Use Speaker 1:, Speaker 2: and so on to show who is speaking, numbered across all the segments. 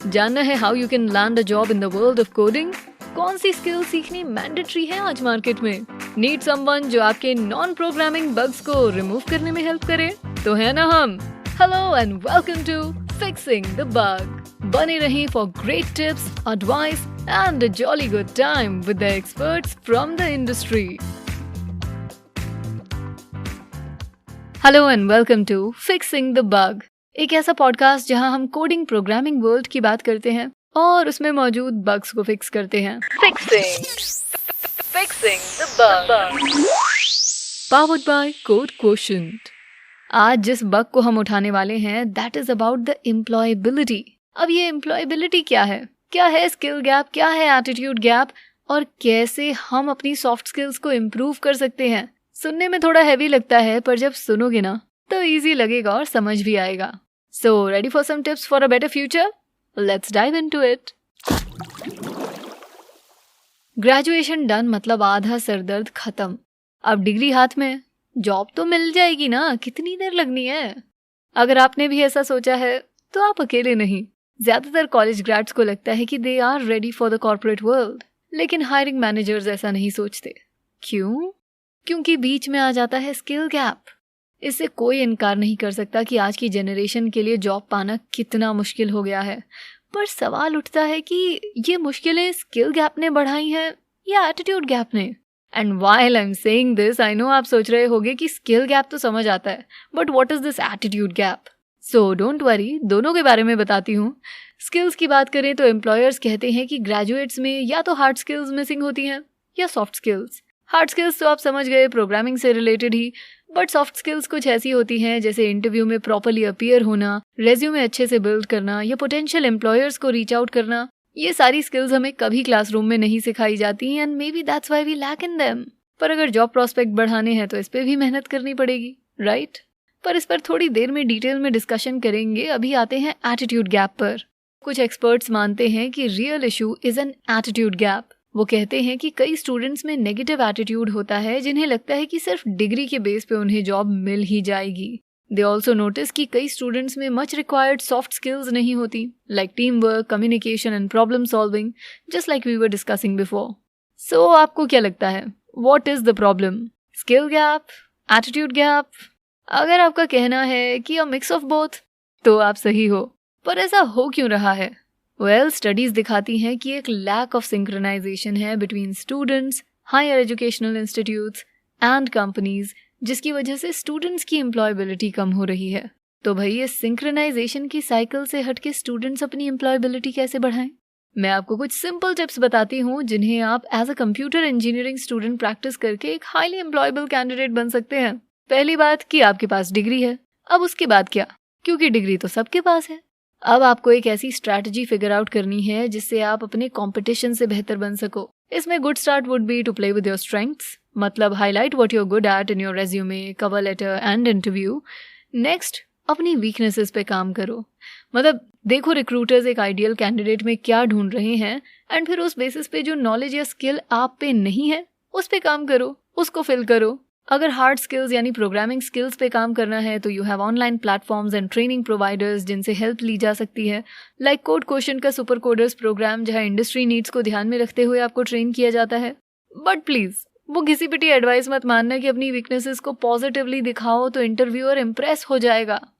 Speaker 1: जानना है how you can land a job in the world of coding? कौन सी skill सीखनी मैंडेटरी है आज मार्केट में? नीड समवन जो आपके नॉन प्रोग्रामिंग बग्स को रिमूव करने में हेल्प करे? तो है ना हम। Hello and welcome to fixing the bug. बने रहें for great tips, advice and a jolly good time with the experts from the industry. Hello and welcome to fixing the bug, एक ऐसा पॉडकास्ट जहां हम कोडिंग प्रोग्रामिंग वर्ल्ड की बात करते हैं और उसमें मौजूद बग्स को फिक्स करते हैं। Fixing the bug, powered by code quotient. आज जिस बग को हम उठाने वाले हैं that is about the employability. अब ये एम्प्लॉयबिलिटी क्या है? क्या है स्किल गैप? क्या है एटीट्यूड गैप? और कैसे हम अपनी सॉफ्ट स्किल्स को इम्प्रूव कर सकते हैं? सुनने में थोड़ा हैवी लगता है, पर जब सुनोगे ना तो इजी लगेगा और समझ भी आएगा। So, ready for some tips for a better future? Let's dive into it. Graduation done मतलब आधा सरदर्द खत्म। अब डिग्री हाथ में, जॉब तो मिल जाएगी ना, कितनी देर लगनी है? अगर आपने भी ऐसा सोचा है तो आप अकेले नहीं। ज्यादातर कॉलेज ग्रेड्स को लगता है कि they are ready for the corporate world, लेकिन हायरिंग मैनेजर्स ऐसा नहीं सोचते। क्यों? क्योंकि बीच में आ जाता है स्किल गैप। इससे कोई इनकार नहीं कर सकता कि आज की जनरेशन के लिए जॉब पाना कितना मुश्किल हो गया है, पर सवाल उठता है कि ये मुश्किलें स्किल गैप ने बढ़ाई हैं या एटीट्यूड गैप ने? And while I am saying this, I know आप सोच रहे होगे कि स्किल गैप तो समझ आता है, but what is this attitude gap? So don't worry, दोनों के बारे में बताती हूँ। स्किल्स की बात करें तो एम्प्लॉयर्स कहते हैं कि ग्रेजुएट्स में या तो हार्ड स्किल्स मिसिंग होती हैं या सॉफ्ट स्किल्स। हार्ड स्किल्स तो आप समझ गए, प्रोग्रामिंग से related he, but soft skills कुछ ऐसी होती हैं जैसे इंटरव्यू में प्रॉपर्ली अपीयर होना, रेज्यूमे अच्छे से बिल्ड करना या पोटेंशियल एम्प्लॉयर्स को रीच आउट करना। ये सारी स्किल्स हमें कभी क्लासरूम में नहीं सिखाई जाती and may be that's why we lack in them. पर अगर जॉब प्रोस्पेक्ट बढ़ाने हैं तो इस पे भी मेहनत करनी पड़ेगी, राइट? पर इस पर थोड़ी देर में डिटेल में डिस्कशन करेंगे। अभी आते हैं एटीट्यूड गैप पर। कुछ एक्सपर्ट्स मानते हैं कि real issue is an attitude gap. वो कहते हैं कि कई स्टूडेंट्स में नेगेटिव एटीट्यूड होता है जिन्हें लगता है कि सिर्फ डिग्री के बेस पे उन्हें जॉब मिल ही जाएगी। दे ऑल्सो नोटिस कि कई स्टूडेंट्स में मच रिक्वायर्ड सॉफ्ट स्किल्स नहीं होती, like team work, communication and problem solving, just like we were discussing before. So आपको क्या लगता है, what is the problem? Skill gap? Attitude gap? अगर आपका कहना है कि अ मिक्स ऑफ बोथ, तो आप सही हो। पर ऐसा हो क्यों रहा है? स्टडीज दिखाती हैं कि एक लैक ऑफ सिंक्रोनाइजेशन है between students, higher educational institutes and companies, जिसकी वजह से स्टूडेंट्स की एम्प्लॉयबिलिटी कम हो रही है। तो भाई इस सिंक्रोनाइजेशन की साइकिल से हटके स्टूडेंट्स अपनी एम्प्लॉयबिलिटी कैसे बढ़ाएं? मैं आपको कुछ सिंपल टिप्स बताती हूँ जिन्हें आप as a computer engineering student practice करके एक हाईली एम्प्लॉयबल कैंडिडेट बन सकते हैं। पहली बात कि आपके पास डिग्री है। अब उसके बाद क्या? क्योंकि डिग्री तो सबके पास है। अब आपको एक ऐसी स्ट्रैटेजी फिगर आउट करनी है जिससे आप अपने कंपटीशन से बेहतर बन सको। इसमें good start would be to play with your strengths, मतलब highlight what you are good at in your resume, cover letter and interview. Next, अपनी वीकनेसेस पे काम करो। मतलब देखो रिक्रूटर्स एक आइडियल कैंडिडेट में क्या ढूंढ रहे हैं एंड फिर उस बेसिस पे जो नॉलेज या स्किल आप पे नहीं है उस पे काम करो, उसको फिल करो। अगर हार्ड स्किल्स यानी प्रोग्रामिंग स्किल्स पे काम करना है तो you have online platforms and training providers जिनसे हेल्प ली जा सकती है, लाइक कोड क्वोशिएंट का सुपर कोडर्स प्रोग्राम, जहां इंडस्ट्री नीड्स को ध्यान में रखते हुए आपको ट्रेन किया जाता है। बट प्लीज वो घिसी पिटी एडवाइस मत मानना कि अपनी वीकनेसेस को पॉजिटिवली दिखाओ तो इंटरव्यूअर इम्प्रेस हो जाएगा।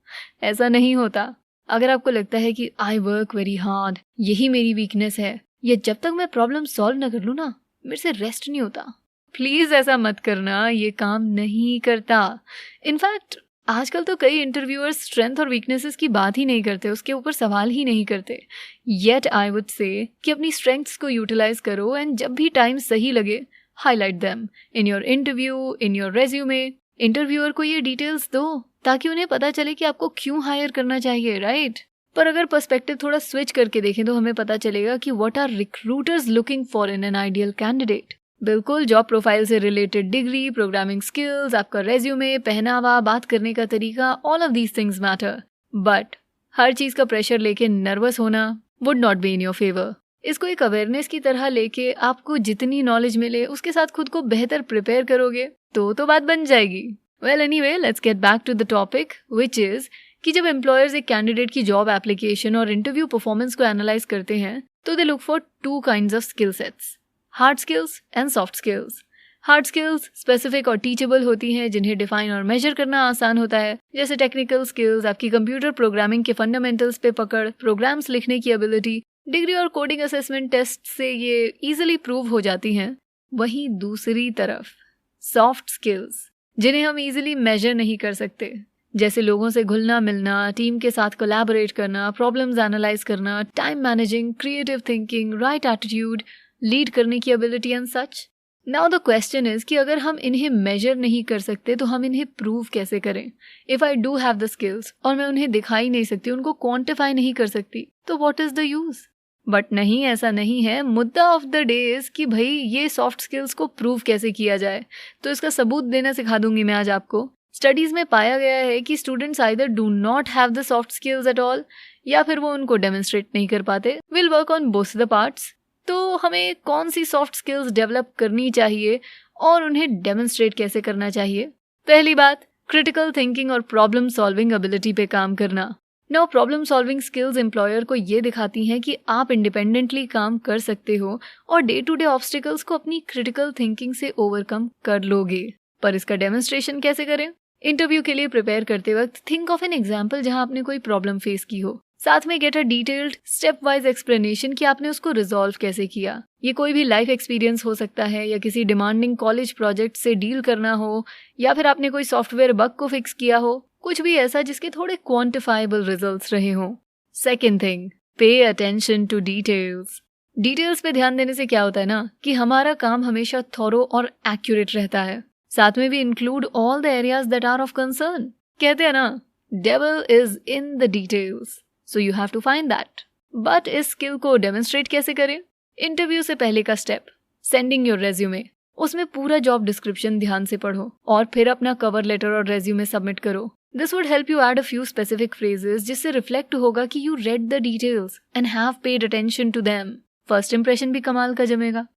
Speaker 1: ऐसा नहीं होता। अगर आपको लगता है कि आई वर्क वेरी हार्ड, यही मेरी वीकनेस है, या जब तक मैं प्रॉब्लम सॉल्व न कर लूँ ना मेरे से रेस्ट नहीं होता, प्लीज ऐसा मत करना, ये काम नहीं करता। इनफैक्ट आजकल तो कई इंटरव्यूअर्स स्ट्रेंथ और वीकनेसेस की बात ही नहीं करते, उसके ऊपर सवाल ही नहीं करते। येट आई वुड से कि अपनी स्ट्रेंथ्स को यूटिलाइज करो एंड जब भी टाइम सही लगे highlight them in your interview, in your resume. Interviewer को ये डिटेल्स दो ताकि उन्हें पता चले कि आपको क्यों हायर करना चाहिए, राइट? पर अगर पर्सपेक्टिव थोड़ा स्विच करके देखें तो हमें पता चलेगा कि what are recruiters looking for in an ideal candidate. बिल्कुल जॉब प्रोफाइल से रिलेटेड डिग्री, प्रोग्रामिंग स्किल्स, आपका रेज्यूमे, पहनावा, बात करने का तरीका, all of these things matter. But हर चीज का प्रेशर लेके नर्वस होना would not be in your favour. इसको एक अवेयरनेस की तरह लेके आपको जितनी नॉलेज मिले उसके साथ खुद को बेहतर प्रिपेयर करोगे तो बात बन जाएगी। Well anyway, let's get back to the topic, which is कि जब एम्प्लॉयर्स एक कैंडिडेट की जॉब एप्लीकेशन और इंटरव्यू परफॉर्मेंस को एनालाइज करते हैं तो they look for 2 kinds of skill sets, hard skills and soft skills. Hard skills specific और टीचेबल होती हैं, जिन्हें डिफाइन और मेजर करना आसान होता है, जैसे टेक्निकल स्किल्स, आपकी कंप्यूटर प्रोग्रामिंग के फंडामेंटल्स पे पकड़, प्रोग्राम्स लिखने की एबिलिटी। डिग्री और कोडिंग असेसमेंट टेस्ट से ये इजीली प्रूव हो जाती हैं। वहीं दूसरी तरफ सॉफ्ट स्किल्स, जिन्हें हम इजीली मेजर नहीं कर सकते, जैसे लोगों से घुलना मिलना, टीम के साथ कोलैबोरेट करना, प्रॉब्लम्स एनालाइज करना, time managing, creative thinking, right attitude, lead करने की ability and such. Now the question is कि अगर हम इन्हें मेजर नहीं कर सकते तो हम इन्हें प्रूव कैसे करें? If I do have the skills और मैं उन्हें दिखाई नहीं सकती, उनको क्वांटिफाई नहीं कर सकती, तो what is the use? But नहीं, ऐसा नहीं है। मुद्दा ऑफ द डे इज कि भाई ये सॉफ्ट स्किल्स को प्रूव कैसे किया जाए। तो इसका सबूत देना सिखा दूंगी मैं आज आपको। स्टडीज में पाया गया है कि students either do not have the soft skills at all, या फिर वो उनको डेमोन्स्ट्रेट नहीं कर पाते। Will work on both the parts. तो हमें कौन सी सॉफ्ट स्किल्स डेवलप करनी चाहिए और उन्हें डेमोन्स्ट्रेट कैसे करना चाहिए? पहली बात, क्रिटिकल थिंकिंग और प्रॉब्लम सॉल्विंग एबिलिटी पे काम करना। Now problem solving skills employer को ये दिखाती हैं कि आप इंडिपेंडेंटली काम कर सकते हो और डे टू डे ऑब्स्टिकल्स को अपनी क्रिटिकल थिंकिंग से ओवरकम कर लोगे। पर इसका डेमोन्स्ट्रेशन कैसे करें? इंटरव्यू के लिए प्रिपेयर करते वक्त थिंक ऑफ एन एग्जाम्पल जहां आपने कोई प्रॉब्लम फेस की हो। साथ में get a detailed step wise explanation कि आपने उसको रिजॉल्व कैसे किया। ये कोई भी लाइफ एक्सपीरियंस हो सकता है, या किसी डिमांडिंग कॉलेज प्रोजेक्ट से डील करना हो, या फिर आपने कोई सॉफ्टवेयर बग को फिक्स किया हो, कुछ भी ऐसा जिसके थोड़े क्वांटिफाइबल रिजल्ट्स रहे हों। Second thing, pay attention to details. Details पे ध्यान देने से क्या होता है ना कि हमारा काम हमेशा थॉरो और एक्यूरेट रहता है। साथ में भी include all the areas that are of concern. कहते हैं ना, devil is in the details, so you have to find that. But इस स्किल को डेमोन्स्ट्रेट कैसे करें? इंटरव्यू से पहले का स्टेप, सेंडिंग योर रेज्यूमे। उसमें पूरा जॉब डिस्क्रिप्शन ध्यान से पढ़ो और फिर अपना कवर लेटर और रेज्यूमे सबमिट करो। This would help you add a few specific phrases, जिससे रिफ्लेक्ट होगा कि you read the details and have paid attention to them. First impression भी कमाल का जमेगा।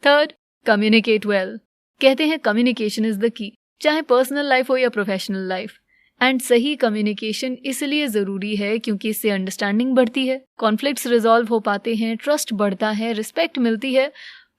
Speaker 1: Third, communicate well. कहते हैं कम्युनिकेशन इज द की, चाहे पर्सनल लाइफ हो या प्रोफेशनल लाइफ। एंड सही कम्युनिकेशन इसलिए जरूरी है क्योंकि इससे अंडरस्टैंडिंग बढ़ती है, कॉन्फ्लिक्ट्स रिजॉल्व हो पाते हैं, ट्रस्ट बढ़ता है, रिस्पेक्ट मिलती है,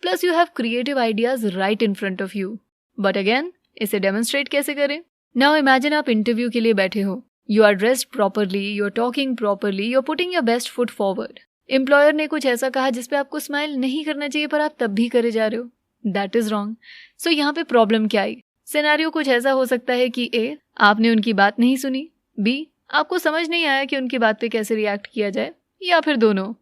Speaker 1: plus you have creative ideas right in front of you. But again, इसे डेमोन्स्ट्रेट कैसे करें? नाउ इमेजिन आप इंटरव्यू के लिए बैठे हो, you are dressed properly, you are talking properly, you are putting your best foot forward. Employer ने कुछ ऐसा कहा जिसपे आपको स्माइल नहीं करना चाहिए, पर आप तब भी करे जा रहे हो। That is wrong. सो यहाँ पे प्रॉब्लम क्या आई? सिनेरियो कुछ ऐसा हो सकता है कि ए, आपने उनकी बात नहीं सुनी, बी, आपको समझ नहीं आया कि उनकी बात पे कैसे रिएक्ट किया जाए, या फिर दोनों।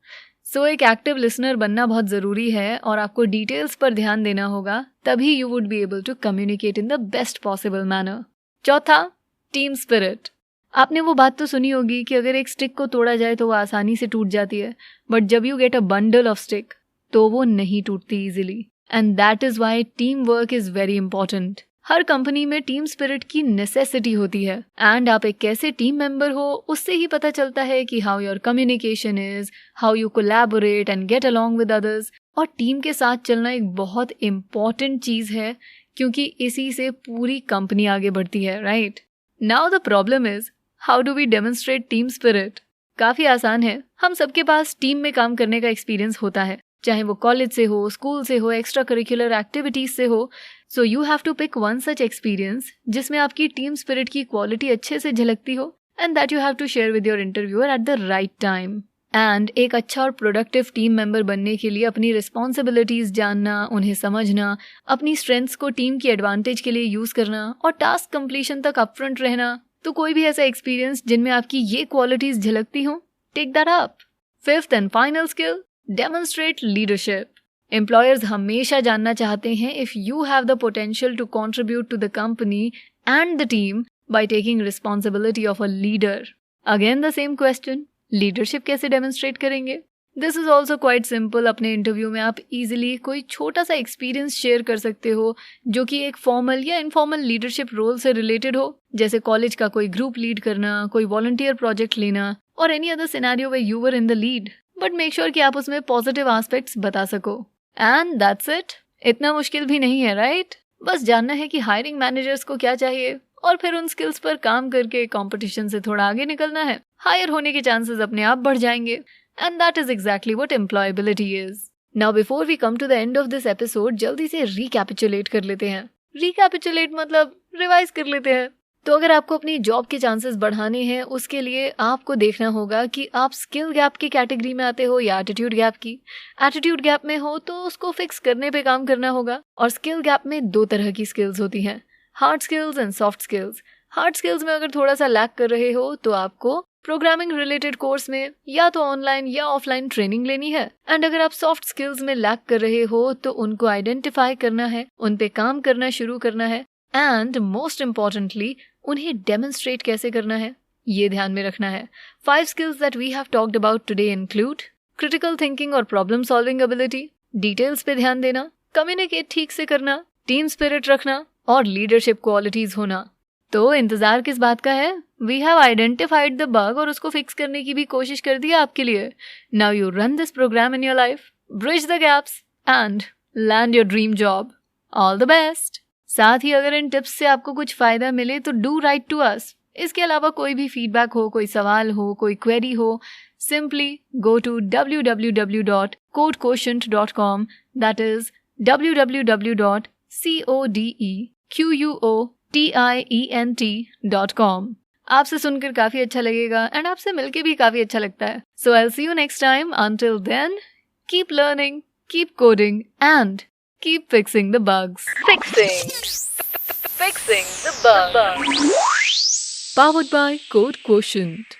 Speaker 1: सो एक एक्टिव लिसनर बनना बहुत ज़रूरी है और आपको डिटेल्स पर ध्यान देना होगा, तभी you would be able to communicate in the best possible manner. चौथा, टीम स्पिरिट। आपने वो बात तो सुनी होगी कि अगर एक स्टिक को तोड़ा जाए तो वो आसानी से टूट जाती है, बट जब you get a bundle of stick तो वो नहीं टूटती easily. And that is why team work is very important. हर कंपनी में टीम स्पिरिट की नेसेसिटी होती है, एंड आप एक कैसे टीम मेंबर हो उससे ही पता चलता है कि how your communication is, how you collaborate and get along with others. और टीम के साथ चलना एक बहुत इंपॉर्टेंट चीज है, क्योंकि इसी से पूरी कंपनी आगे बढ़ती है, right? Now the problem is, how do we demonstrate team spirit? काफी आसान है। हम सबके पास टीम में काम करने का एक्सपीरियंस होता है, चाहे वो कॉलेज से हो, स्कूल से हो, एक्स्ट्रा करिकुलर एक्टिविटीज से हो। So you have to pick one such experience जिसमें आपकी टीम स्पिरिट की क्वालिटी अच्छे से झलकती हो, and that you have to share with your interviewer at the right time. And एक अच्छा और प्रोडक्टिव टीम मेंबर बनने के लिए अपनी रिस्पॉन्सिबिलिटीज जानना, उन्हें समझना, अपनी स्ट्रेंथ्स को टीम की एडवांटेज के लिए यूज करना और टास्क कंप्लीशन तक अपफ्रंट रहना। तो कोई भी ऐसा एक्सपीरियंस जिनमें आपकी ये क्वालिटीज झलकती हो, take that up. Fifth and final skill, demonstrate leadership. Employers हमेशा जानना चाहते हैं if you have the potential to contribute to the company and the team by taking responsibility of a leader. Again the same question, leadership कैसे demonstrate करेंगे? This is also quite simple. अपने interview में आप easily कोई छोटा सा experience share कर सकते हो जो कि एक फॉर्मल या इनफॉर्मल लीडरशिप रोल से रिलेटेड हो, जैसे कॉलेज का कोई ग्रुप लीड करना, कोई वॉलंटियर प्रोजेक्ट लेना, और any other scenario where you were in the lead. But make sure कि आप उसमें पॉजिटिव एस्पेक्ट्स बता सको। And that's it. इतना मुश्किल भी नहीं है, राइट? बस जानना है कि हायरिंग मैनेजर्स को क्या चाहिए और फिर उन स्किल्स पर काम करके कंपटीशन से थोड़ा आगे निकलना है। हायर होने के चांसेस अपने आप बढ़ जाएंगे। And that is exactly what employability is. Now before we come to the end of this episode, जल्दी से रिकैपिचुलेट कर लेते हैं। रिकैपिचुलेट मतलब रिवाइज कर लेते हैं। तो अगर आपको अपनी जॉब के चांसेस बढ़ाने हैं, उसके लिए आपको देखना होगा कि आप स्किल गैप की कैटेगरी में आते हो या एटीट्यूड गैप की। एटीट्यूड गैप में हो तो उसको फिक्स करने पे काम करना होगा। और स्किल गैप में 2 तरह की स्किल्स होती हैं, hard skills and soft skills. Hard skills में अगर थोड़ा सा लैक कर रहे हो तो आपको प्रोग्रामिंग रिलेटेड कोर्स में या तो ऑनलाइन या ऑफलाइन ट्रेनिंग लेनी है। एंड अगर आप सॉफ्ट स्किल्स में लैक कर रहे हो तो उनको आइडेंटिफाई करना है, उन पे काम करना शुरू करना है, एंड मोस्ट इम्पॉर्टेंटली उन्हें डेमोन्स्ट्रेट कैसे करना है, ये ध्यान में रखना है। 5 skills that we have talked about today include critical thinking और problem solving ability, डिटेल्स पे ध्यान देना, कम्युनिकेट ठीक से करना, टीम स्पिरिट रखना और लीडरशिप क्वालिटीज होना। तो इंतजार किस बात का है? We have identified the bug और उसको फिक्स करने की भी कोशिश कर दी आपके लिए। Now you run this program in your life, bridge the gaps and land your dream job. All the best. साथ ही अगर इन टिप्स से आपको कुछ फायदा मिले तो डू राइट टू अस। इसके अलावा कोई भी फीडबैक हो, कोई सवाल हो, कोई क्वेरी हो, simply go to www.codequotient.com, that is www.codequotient.com। आपसे सुनकर काफी अच्छा लगेगा एंड आपसे मिलके भी काफी अच्छा लगता है। So I'll see you next time. Until then, keep learning, keep coding and keep fixing the bugs. Fixing the bugs. Powered by Code Quotient.